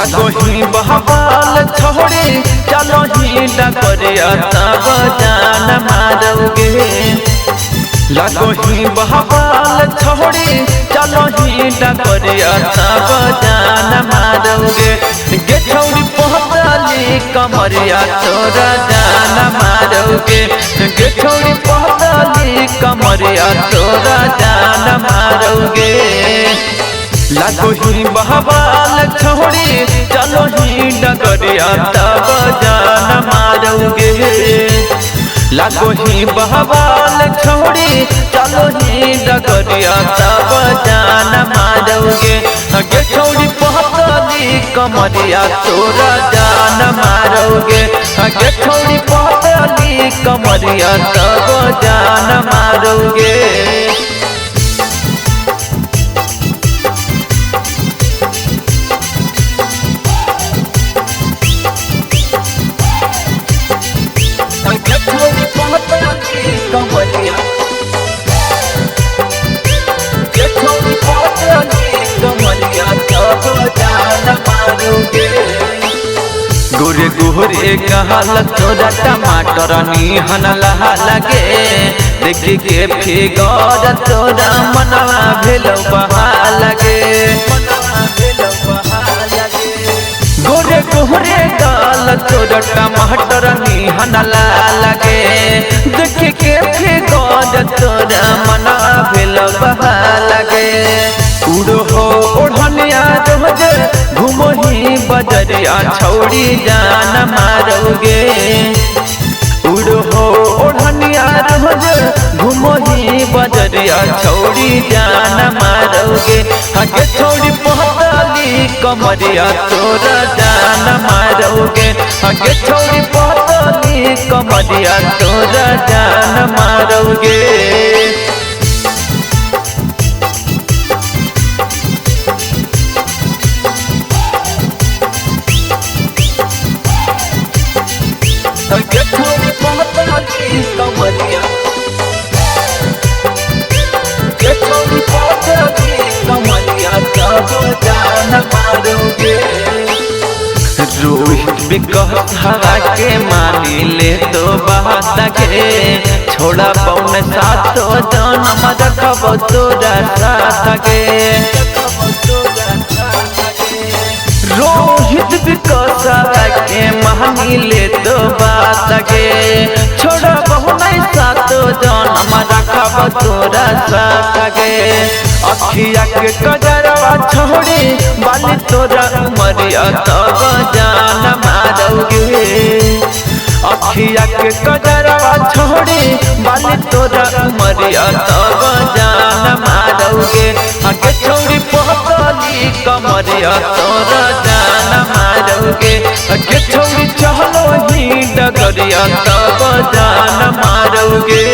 लागो ही बहबाल छोड़ी चलो ही डगरिया तब जान मारोगे। लागो ही बहबाल छोड़ी चलो ही डगरिया तब जान मारोगे। गे छौड़ी पहताली कमरिया तोरा जान मारोगे। गे छौड़ी पहताली कमरिया तोरा जान मारोगे। लागो ही बहबाल छोड़ी चलो ही डगरिया तब जान मारोगे। लागो ही बहबाल छोड़ी चलो ही डगरिया तब जान मारोगे। गे छौड़ी पहताली कमरिया तोरा जान मारोगे। गे छौड़ी पहताली कमरिया तब जान मारोगे। गोरे गोरे कहल तोरा टमाटर निहन लगे। देखी के फिगर तोरा मनवा भेल बहा लगे। गोरे गोरे कहल तोरा टमाटर निहन लगे। देखी के फिगर तोरा मनवा भेल बहा लगे। उड़ो हो ओढ़निया रोज घूमो ही बजरिया छौड़ी जान मारोगे। उड़ो हो ओढ़निया रोज घूमो ही बजरिया छौड़ी जान मारोगे। गे छौड़ी पहताली कमरिया तोरा जान मारोगे। गे छौड़ी पहताली कमरिया तोरा जान मारोगे। रोहित विकट हवा के मानी ले तो बात के। छोड़ा पौने सातो जन्म रखब तोरा साथ के। रोहित विकट हवा के मानी ले तो बात के। छोड़ा पौने सातो जन्म रखब तोरा साथ के। अखिया के कजरवा छोड़ी बाली तोरा उमरिया तब जान मारोगे। अखिया के कजरवा छोड़ी बाली तोरा उमरिया तब जान मारोगे। गे छौड़ी पहताली कमरिया तोरा जान मारोगे। गे छौड़ी चलो ही डगरिया तब जान मारोगे।